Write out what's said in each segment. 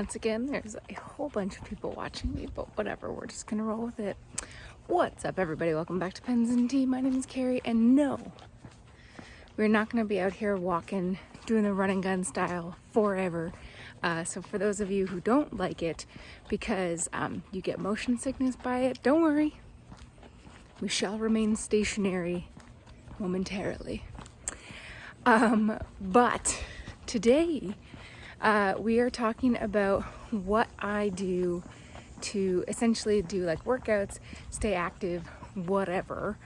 Once again, there's a whole bunch of people watching me, but whatever, we're just gonna roll with it. What's up, everybody? Welcome back to Pens and Tea. My name is Carrie, and no, we're not gonna be out here walking, doing the run and gun style forever. So for those of you who don't like it because you get motion sickness by it, don't worry. We shall remain stationary momentarily. But today, we are talking about what I do to essentially do like workouts, stay active, whatever,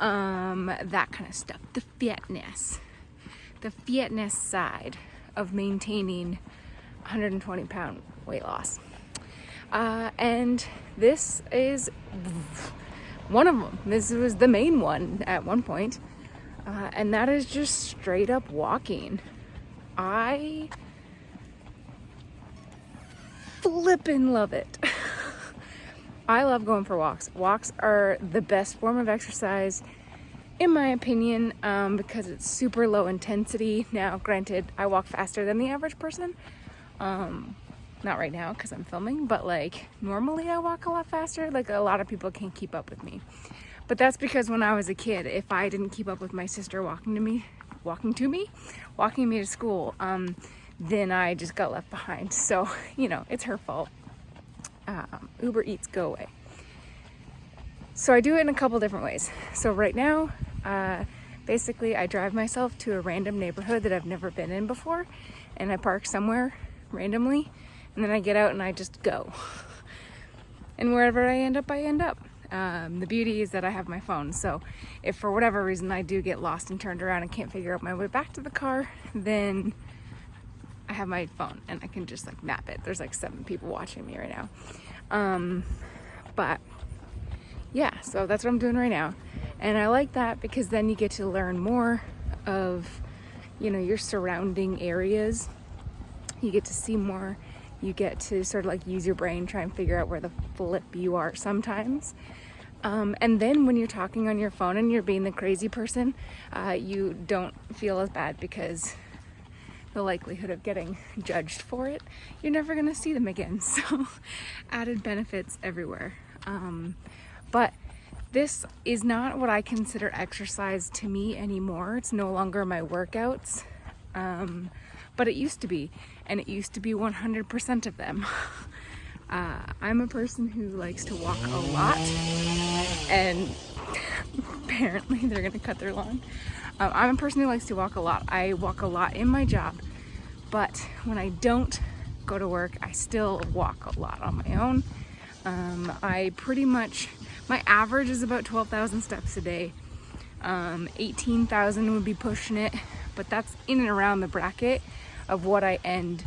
that kind of stuff. The fitness side of maintaining 120-pound weight loss. And this is one of them. This was the main one at one point. And that is just straight up walking. I flippin' love it. I love going for walks. Walks are the best form of exercise, in my opinion, because it's super low intensity. Now, granted, I walk faster than the average person. Not right now because I'm filming, but like normally I walk a lot faster. Like a lot of people can't keep up with me. But that's because when I was a kid, if I didn't keep up with my sister walking me to school, then I just got left behind. So, you know, it's her fault. Uber Eats, go away. So I do it in a couple different ways. So right now, basically I drive myself to a random neighborhood that I've never been in before, and I park somewhere randomly, and then I get out and I just go. And wherever I end up, I end up. The beauty is that I have my phone, so if for whatever reason I do get lost and turned around and can't figure out my way back to the car, then I have my phone and I can just like map it. There's like 7 people watching me right now. But yeah, so that's what I'm doing right now. And I like that because then you get to learn more of, you know, your surrounding areas. You get to see more. You get to sort of like use your brain, try and figure out where the flip you are sometimes. And then when you're talking on your phone and you're being the crazy person, you don't feel as bad because the likelihood of getting judged for it, you're never going to see them again. So added benefits everywhere. But this is not what I consider exercise to me anymore. It's no longer my workouts. But it used to be, and it used to be 100% of them. I'm a person who likes to walk a lot, and apparently they're gonna cut their lawn. I'm a person who likes to walk a lot. I walk a lot in my job, but when I don't go to work, I still walk a lot on my own. I pretty much, my average is about 12,000 steps a day. 18,000 would be pushing it, but that's in and around the bracket of what I end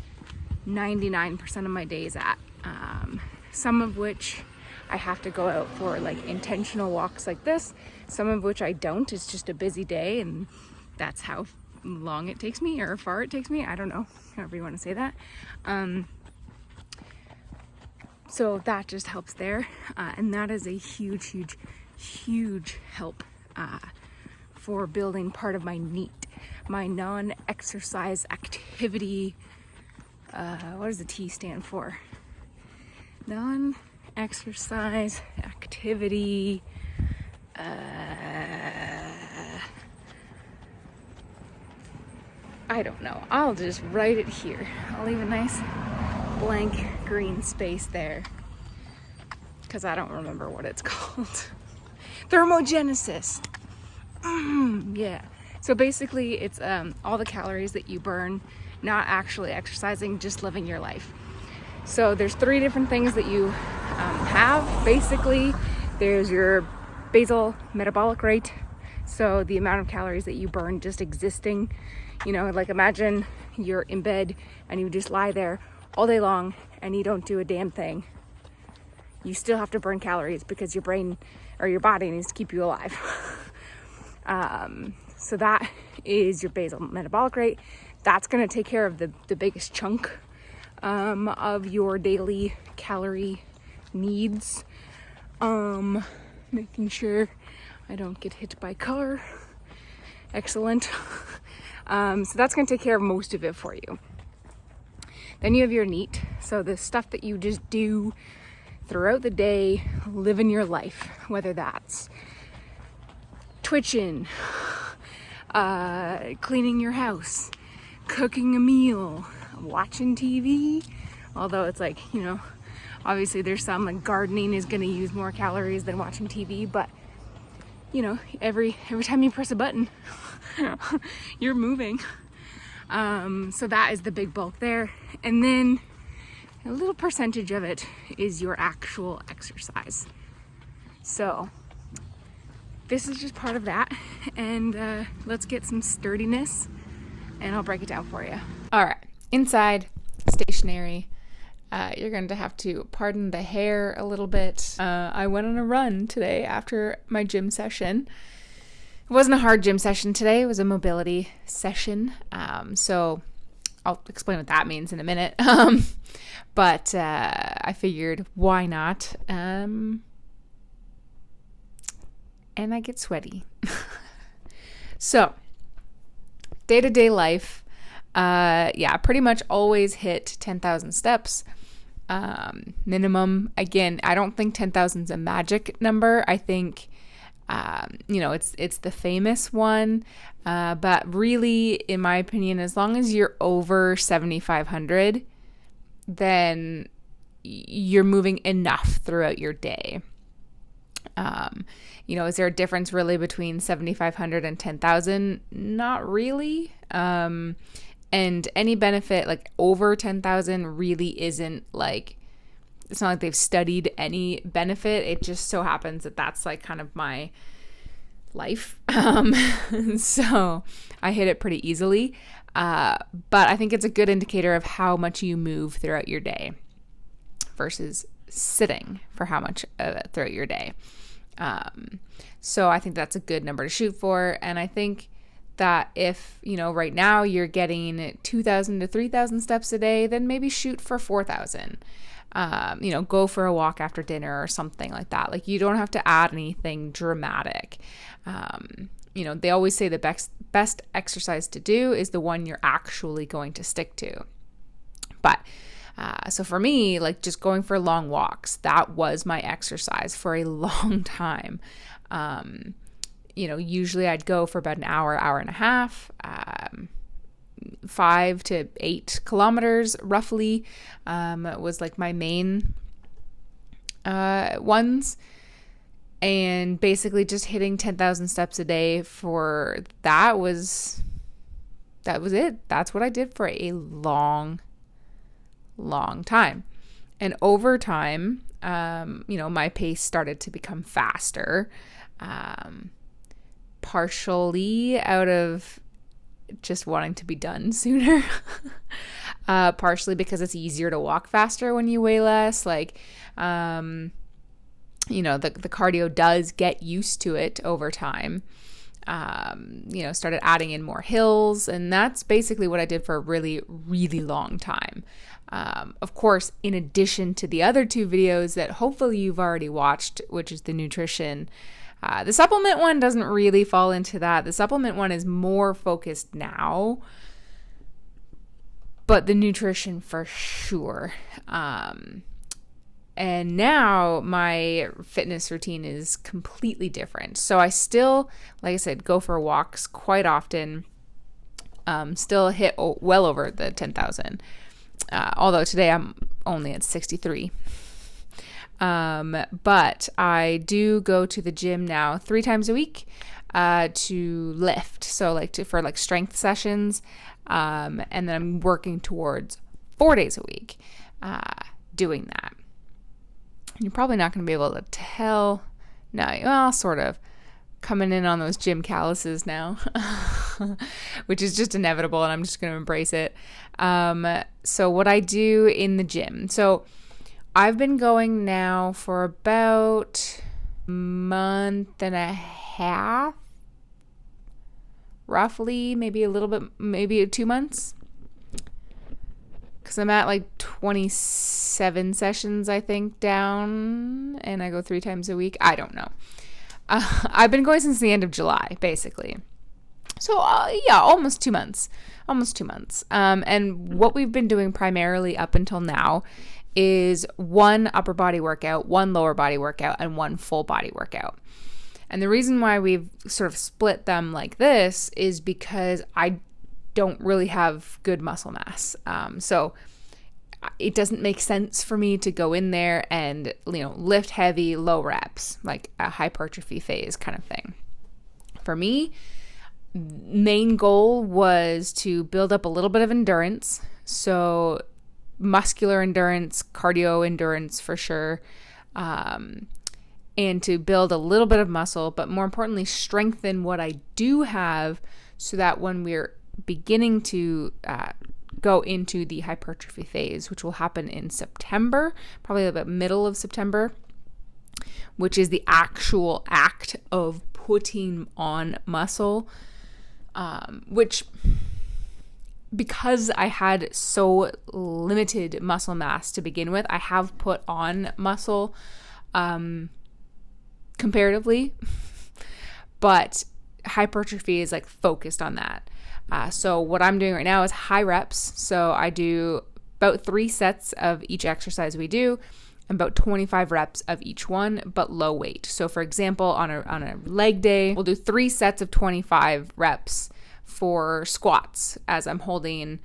99% of my days at. Some of which I have to go out for like intentional walks like this, some of which I don't. It's just a busy day and that's how long it takes me or far it takes me. I don't know, however you want to say that. So that just helps there. And that is a huge help for building part of my NEAT, my non-exercise activity. What does the T stand for? Non-exercise activity. I don't know. I'll just write it here. I'll leave a nice blank green space there because I don't remember what it's called. Thermogenesis. Yeah. So basically it's all the calories that you burn, not actually exercising, just living your life. So there's 3 different things that you have. Basically, there's your basal metabolic rate. So the amount of calories that you burn just existing. You know, like imagine you're in bed and you just lie there all day long and you don't do a damn thing. You still have to burn calories because your brain or your body needs to keep you alive. So that is your basal metabolic rate. That's going to take care of the biggest chunk of your daily calorie needs. Making sure I don't get hit by a car. Excellent. So that's going to take care of most of it for you. Then you have your NEAT. So the stuff that you just do throughout the day, living your life, whether that's twitching, cleaning your house, cooking a meal, watching TV. Although it's like, obviously there's some, like gardening is going to use more calories than watching TV, but every time you press a button, you're moving. So that is the big bulk there. And then a little percentage of it is your actual exercise. So this is just part of that. And let's get some sturdiness and I'll break it down for you. All right, inside, stationary. You're going to have to pardon the hair a little bit. I went on a run today after my gym session. It wasn't a hard gym session today. It was a mobility session. So I'll explain what that means in a minute. But I figured, why not? And I get sweaty. So day-to-day life, pretty much always hit 10,000 steps. Minimum. Again, I don't think 10,000 is a magic number. I think, it's the famous one. But really, in my opinion, as long as you're over 7,500, then you're moving enough throughout your day. Is there a difference really between 7,500 and 10,000? Not really. And any benefit like over 10,000 really isn't like, it's not like they've studied any benefit. It just so happens that that's like kind of my life. So I hit it pretty easily. But I think it's a good indicator of how much you move throughout your day versus sitting for how much throughout your day. So I think that's a good number to shoot for. And I think that if, right now you're getting 2,000 to 3,000 steps a day, then maybe shoot for 4,000. Go for a walk after dinner or something like that. Like you don't have to add anything dramatic. They always say the best exercise to do is the one you're actually going to stick to. But so for me, like just going for long walks, that was my exercise for a long time. Usually I'd go for about an hour and a half, 5 to 8 kilometers roughly, was like my main ones. And basically just hitting 10,000 steps a day for that was it. That's what I did for a long time. And over time, my pace started to become faster. Partially out of just wanting to be done sooner. Partially because it's easier to walk faster when you weigh less. Like, the cardio does get used to it over time. Started adding in more hills, and that's basically what I did for a really, really long time. Of course, in addition to the other 2 videos that hopefully you've already watched, which is the nutrition. The supplement one doesn't really fall into that. The supplement one is more focused now, but the nutrition for sure. And now my fitness routine is completely different. So I still, like I said, go for walks quite often. Still hit well over the 10,000. Although today I'm only at 63. But I do go to the gym now 3 times a week to lift. So for strength sessions. And then I'm working towards 4 days a week doing that. You're probably not going to be able to tell. No, well, sort of. Coming in on those gym calluses now, which is just inevitable, and I'm just going to embrace it. So what I do in the gym. So I've been going now for about a month and a half, roughly, maybe a little bit, maybe 2 months. Because I'm at 27 sessions, I think, down, and I go 3 times a week. I don't know. I've been going since the end of July, basically. So yeah, almost 2 months. And what we've been doing primarily up until now is one upper body workout, one lower body workout, and one full body workout. And the reason why we've sort of split them like this is because I don't really have good muscle mass. So it doesn't make sense for me to go in there and, lift heavy, low reps, like a hypertrophy phase kind of thing. For me, main goal was to build up a little bit of endurance. So muscular endurance, cardio endurance for sure. And to build a little bit of muscle, but more importantly, strengthen what I do have so that when we're beginning to go into the hypertrophy phase, which will happen in September, probably about middle of September, which is the actual act of putting on muscle, which, because I had so limited muscle mass to begin with, I have put on muscle comparatively, but hypertrophy is like focused on that. So what I'm doing right now is high reps. So I do about 3 sets of each exercise we do, and about 25 reps of each one, but low weight. So for example, on a leg day, we'll do 3 sets of 25 reps for squats as I'm holding,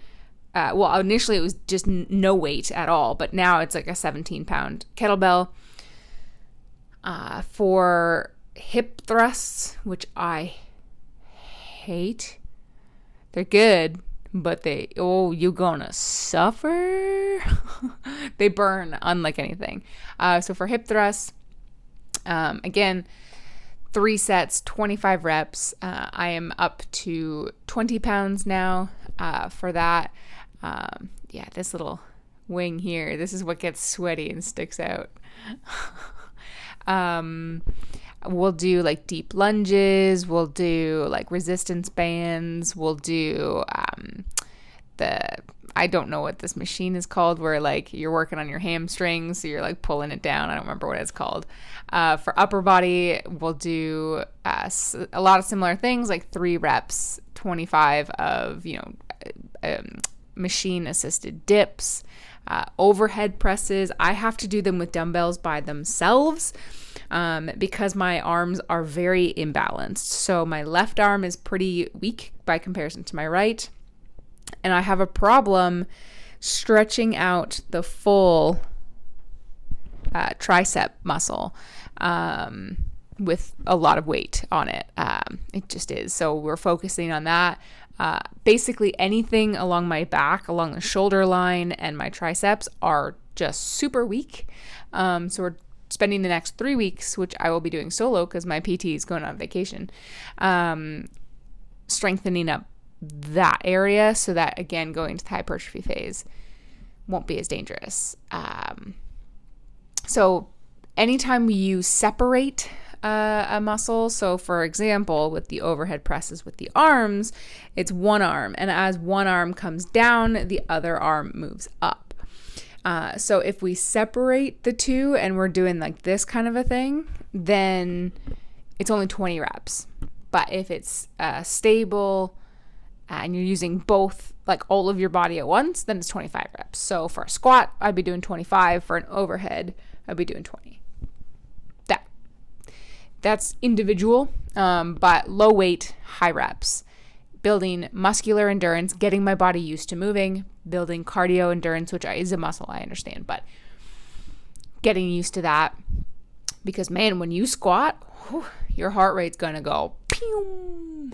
initially it was just no weight at all, but now it's like a 17-pound kettlebell. For hip thrusts, which I hate, they're good, but you're gonna suffer. They burn unlike anything. So for hip thrusts, again, 3 sets, 25 reps. I am up to 20 pounds now for that. This little wing here, this is what gets sweaty and sticks out. We'll do like deep lunges, we'll do like resistance bands, we'll do I don't know what this machine is called, where like you're working on your hamstrings, so you're like pulling it down. I don't remember what it's called. For upper body, we'll do a lot of similar things, like 3 reps, 25 of machine assisted dips, overhead presses. I have to do them with dumbbells by themselves because my arms are very imbalanced. So my left arm is pretty weak by comparison to my right, and I have a problem stretching out the full tricep muscle with a lot of weight on it. It just is. So we're focusing on that. Basically anything along my back, along the shoulder line, and my triceps are just super weak. So we're spending the next 3 weeks, which I will be doing solo because my PT is going on vacation, strengthening up that area so that, again, going to the hypertrophy phase won't be as dangerous. So anytime you separate a muscle, so for example, with the overhead presses with the arms, it's one arm, and as one arm comes down, the other arm moves up. So if we separate the two and we're doing like this kind of a thing, then it's only 20 reps. But if it's stable and you're using both, like all of your body at once, then it's 25 reps. So for a squat, I'd be doing 25. For an overhead, I'd be doing 20. That's individual, but low weight, high reps. Building muscular endurance, getting my body used to moving, building cardio endurance, which is a muscle, I understand, but getting used to that. Because, man, when you squat, your heart rate's going to go pew.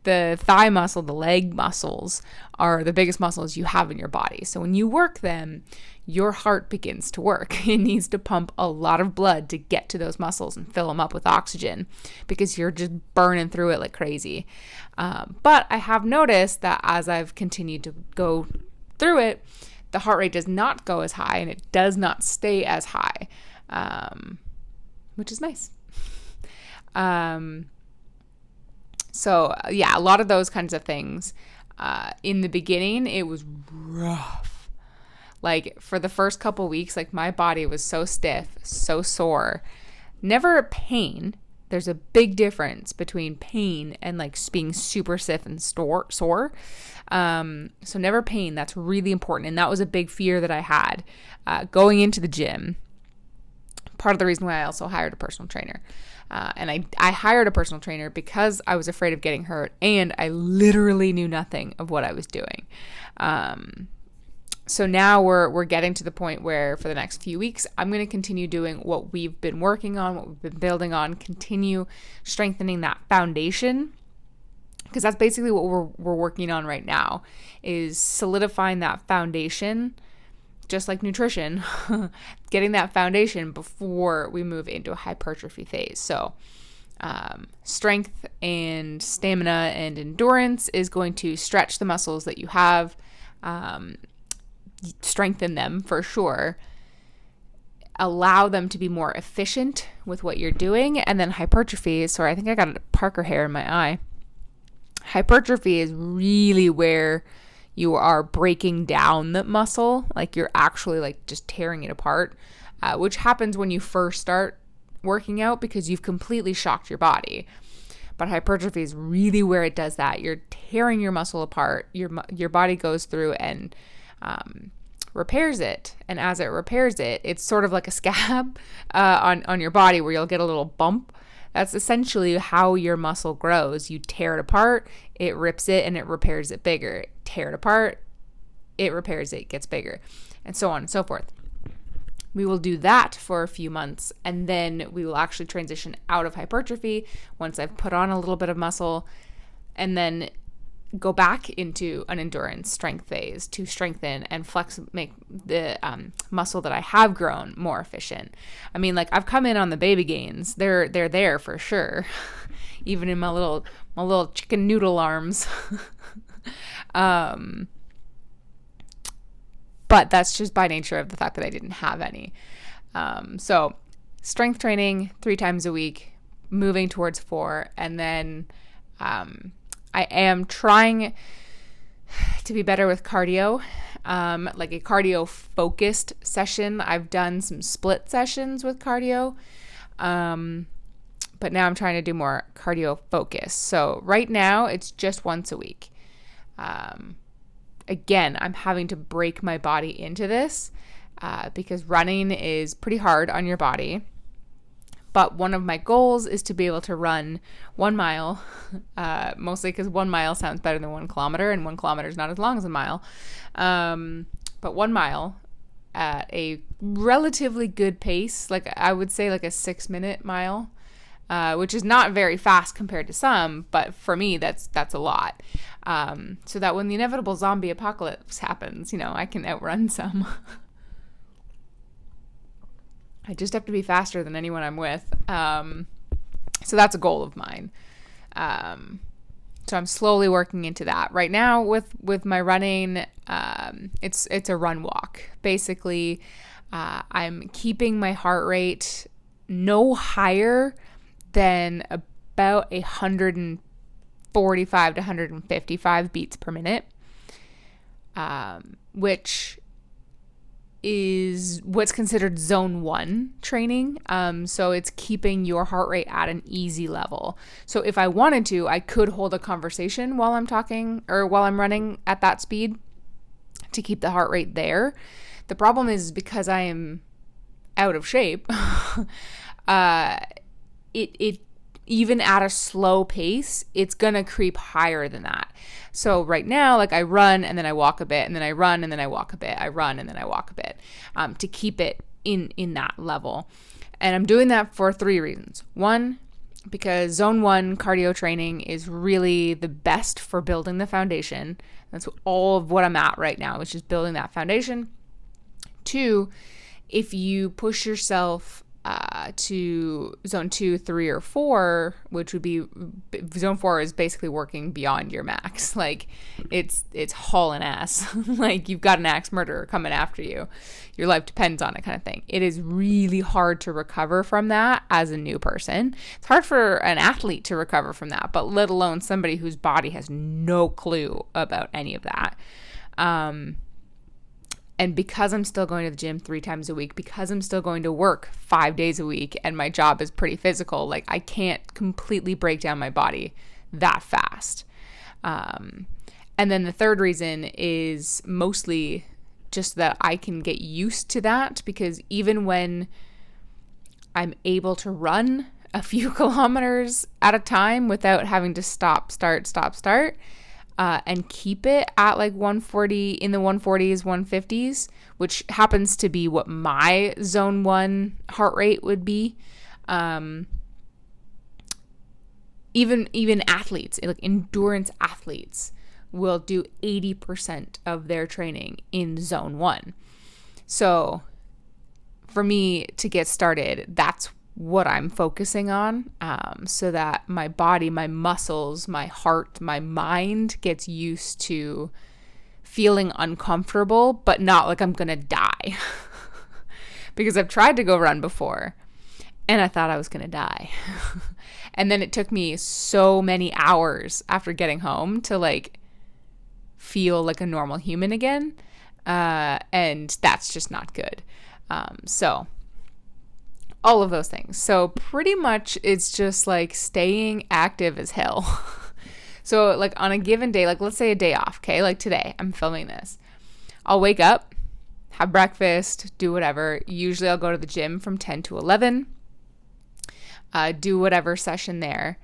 The thigh muscle, the leg muscles are the biggest muscles you have in your body. So when you work them, your heart begins to work. It needs to pump a lot of blood to get to those muscles and fill them up with oxygen because you're just burning through it like crazy. But I have noticed that as I've continued to go through it, the heart rate does not go as high and it does not stay as high, which is nice. So yeah, a lot of those kinds of things. In the beginning, it was rough. Like for the first couple weeks, like my body was so stiff, so sore, never pain, There's a big difference between pain and like being super stiff and sore. So never pain. That's really important. And that was a big fear that I had going into the gym. Part of the reason why I also hired a personal trainer. And I hired a personal trainer because I was afraid of getting hurt, and I literally knew nothing of what I was doing. So now we're getting to the point where for the next few weeks, I'm going to continue doing what we've been working on, what we've been building on, continue strengthening that foundation, because that's basically what we're working on right now, is solidifying that foundation, just like nutrition, getting that foundation before we move into a hypertrophy phase. So strength and stamina and endurance is going to stretch the muscles that you have, strengthen them for sure, allow them to be more efficient with what you're doing. And then hypertrophy, sorry, I think I got a Parker hair in my eye. Hypertrophy is really where you are breaking down the muscle, like you're actually like just tearing it apart, which happens when you first start working out because you've completely shocked your body. But hypertrophy is really where it does that. You're tearing your muscle apart. Your body goes through and repairs it. And as it repairs it, it's sort of like a scab on your body where you'll get a little bump. That's essentially how your muscle grows. You tear it apart, it rips it, and it repairs it bigger. Tear it apart, it repairs it, gets bigger, and so on and so forth. We will do that for a few months, and then we will actually transition out of hypertrophy once I've put on a little bit of muscle, and then go back into an endurance strength phase to strengthen and flex, make the muscle that I have grown more efficient. I mean, like, I've come in on the baby gains. They're there for sure. Even in my little chicken noodle arms. But that's just by nature of the fact that I didn't have any. So strength training 3 times a week, moving towards 4, and then I am trying to be better with cardio, like a cardio focused session. I've done some split sessions with cardio, but now I'm trying to do more cardio focus. So right now it's just once a week. Again, I'm having to break my body into this because running is pretty hard on your body. But one of my goals is to be able to run 1 mile, mostly because 1 mile sounds better than 1 kilometer, and 1 kilometer is not as long as a mile. But 1 mile at a relatively good pace, like I would say like a 6-minute mile, which is not very fast compared to some, but for me, that's a lot. So that when the inevitable zombie apocalypse happens, I can outrun some. I just have to be faster than anyone I'm with. So that's a goal of mine. So I'm slowly working into that. Right now with my running, it's a run walk. Basically, I'm keeping my heart rate no higher than about 145 to 155 beats per minute, which is what's considered zone 1 training. So it's keeping your heart rate at an easy level. So if I wanted to, I could hold a conversation while I'm talking or while I'm running at that speed to keep the heart rate there. The problem is because I am out of shape, it even at a slow pace, it's going to creep higher than that. So right now, like I run and then I walk a bit, and then I run and then I walk a bit. I run and then I walk a bit to keep it in that level. And I'm doing that for 3 reasons. 1, because zone 1 cardio training is really the best for building the foundation. That's all of what I'm at right now, is just building that foundation. 2, if you push yourself to zone 2, 3, or 4, which would be zone 4 is basically working beyond your max. Like it's hauling ass. Like you've got an axe murderer coming after you. Your life depends on it, kind of thing. It is really hard to recover from that as a new person. It's hard for an athlete to recover from that, but let alone somebody whose body has no clue about any of that. And because I'm still going to the gym 3 times a week, because I'm still going to work 5 days a week, and my job is pretty physical, like I can't completely break down my body that fast. And then the third reason is mostly just that I can get used to that, because even when I'm able to run a few kilometers at a time without having to stop, start, and keep it at like 140, in the 140s, 150s, which happens to be what my zone 1 heart rate would be. Even athletes, like endurance athletes, will do 80% of their training in zone 1. So for me to get started, that's what I'm focusing on, so that my body, my muscles, my heart, my mind gets used to feeling uncomfortable, but not like I'm gonna die. Because I've tried to go run before and I thought I was gonna die. And then it took me so many hours after getting home to like feel like a normal human again. And that's just not good. So all of those things. So pretty much it's just like staying active as hell. So like on a given day, like let's say a day off, okay? Like today, I'm filming this. I'll wake up, have breakfast, do whatever. Usually I'll go to the gym from 10 to 11, do whatever session there.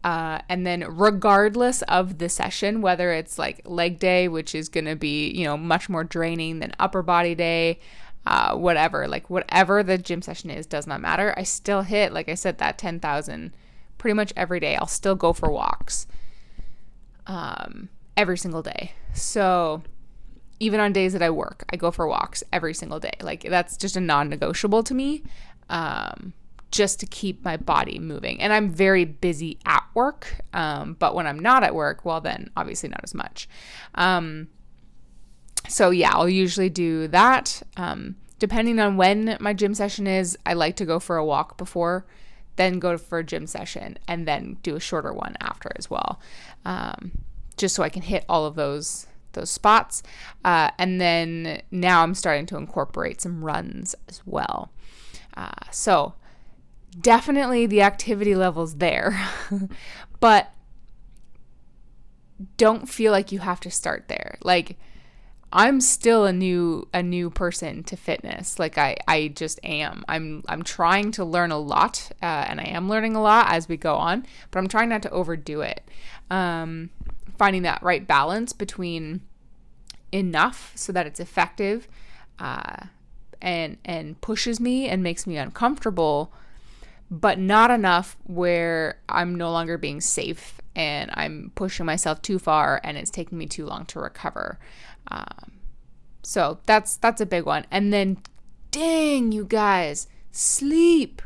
And then regardless of the session, whether it's like leg day, which is going to be, much more draining than upper body day, whatever the gym session is, does not matter. I still hit, like I said, that 10,000 pretty much every day. I'll still go for walks, every single day. So even on days that I work, I go for walks every single day. Like that's just a non-negotiable to me, just to keep my body moving. And I'm very busy at work. But when I'm not at work, well then obviously not as much. So yeah, I'll usually do that. Depending on when my gym session is, I like to go for a walk before, then go for a gym session, and then do a shorter one after as well. Just so I can hit all of those spots. And then now I'm starting to incorporate some runs as well. So definitely the activity level's there, but don't feel like you have to start there. Like I'm still a new person to fitness. Like I just am. I'm trying to learn a lot, and I am learning a lot as we go on, but I'm trying not to overdo it. Finding that right balance between enough so that it's effective, and pushes me and makes me uncomfortable, but not enough where I'm no longer being safe and I'm pushing myself too far and it's taking me too long to recover. So that's a big one. And then, dang, you guys, sleep.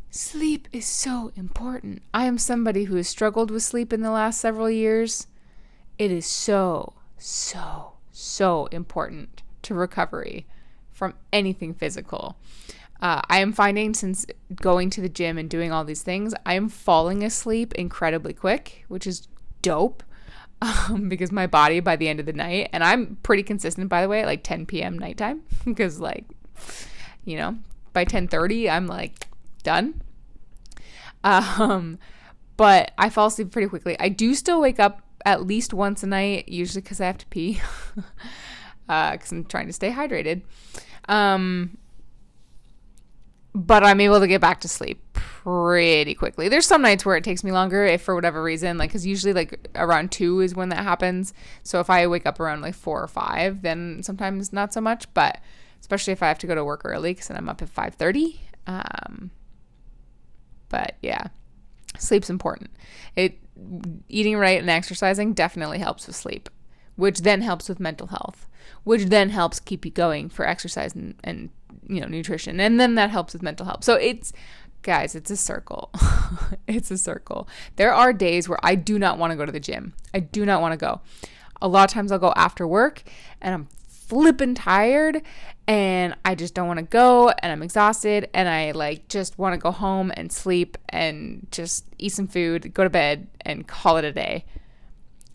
Sleep is so important. I am somebody who has struggled with sleep in the last several years. It is so, so, so important to recovery from anything physical. I am finding, since going to the gym and doing all these things, I am falling asleep incredibly quick, which is dope. Because my body by the end of the night, and I'm pretty consistent, by the way, at like 10 p.m. nighttime, because by 10:30 I'm like done. But I fall asleep pretty quickly. I do still wake up at least once a night, usually because I have to pee, because I'm trying to stay hydrated. But I'm able to get back to sleep pretty quickly. There's some nights where it takes me longer, if for whatever reason, like, because usually like around 2 is when that happens. So if I wake up around like 4 or 5, then sometimes not so much, but especially if I have to go to work early, because then I'm up at 5:30. But yeah, sleep's important. Eating right and exercising definitely helps with sleep, which then helps with mental health, which then helps keep you going for exercise and nutrition. And then that helps with mental health. So it's a circle. It's a circle. There are days where I do not want to go to the gym. I do not want to go. A lot of times I'll go after work and I'm flippin' tired and I just don't want to go and I'm exhausted and I like just want to go home and sleep and just eat some food, go to bed and call it a day.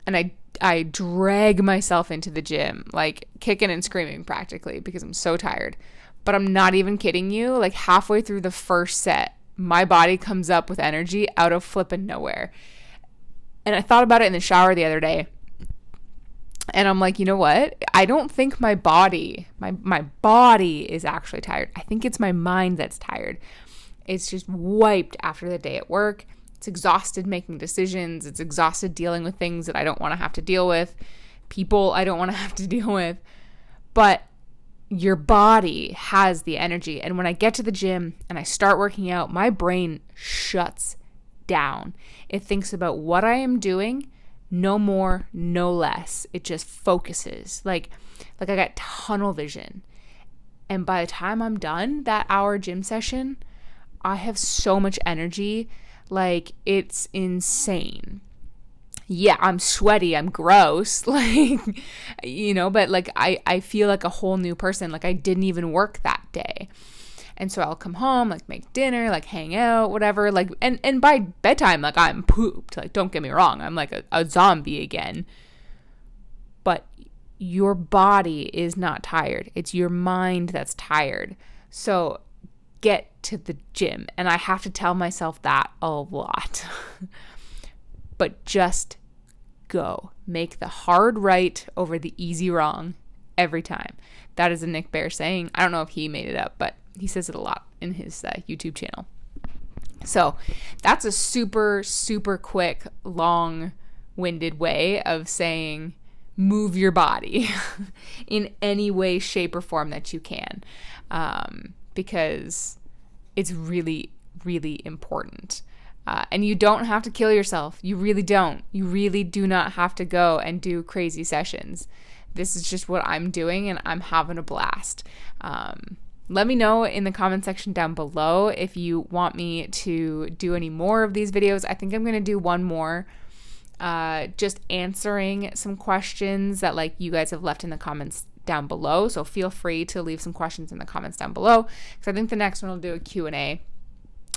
And I drag myself into the gym, like kicking and screaming practically because I'm so tired. But I'm not even kidding you. Like halfway through the first set, my body comes up with energy out of flipping nowhere. And I thought about it in the shower the other day. And I'm like, you know what? I don't think my body is actually tired. I think it's my mind that's tired. It's just wiped after the day at work. It's exhausted making decisions. It's exhausted dealing with things that I don't want to have to deal with, people I don't want to have to deal with. But your body has the energy. And when I get to the gym and I start working out, my brain shuts down. It thinks about what I am doing, no more, no less. It just focuses. Like I got tunnel vision. And by the time I'm done that hour gym session, I have so much energy. Like, it's insane. Yeah, I'm sweaty, I'm gross, like, you know, but like I feel like a whole new person. Like I didn't even work that day. And so I'll come home, like make dinner, like hang out, whatever, like, and by bedtime, like I'm pooped. Like, don't get me wrong, I'm like a zombie again. But your body is not tired. It's your mind that's tired. So get to the gym. And I have to tell myself that a lot. But just go. Make the hard right over the easy wrong every time. That is a Nick Bear saying. I don't know if he made it up, but he says it a lot in his YouTube channel. So that's a super, super quick, long-winded way of saying move your body in any way, shape, or form that you can, because it's really, really important. And you don't have to kill yourself. You really don't. You really do not have to go and do crazy sessions. This is just what I'm doing, and I'm having a blast. Let me know in the comment section down below if you want me to do any more of these videos. I think I'm going to do one more, just answering some questions that like you guys have left in the comments down below. So feel free to leave some questions in the comments down below, because I think the next one will do a Q&A.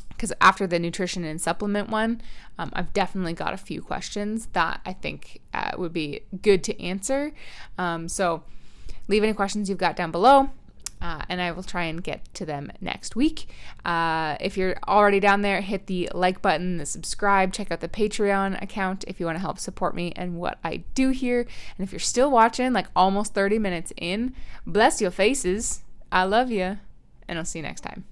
Because after the nutrition and supplement one, I've definitely got a few questions that I think would be good to answer. So leave any questions you've got down below, and I will try and get to them next week. If you're already down there, hit the like button, the subscribe, check out the Patreon account if you want to help support me and what I do here. And if you're still watching, like almost 30 minutes in, bless your faces. I love you, and I'll see you next time.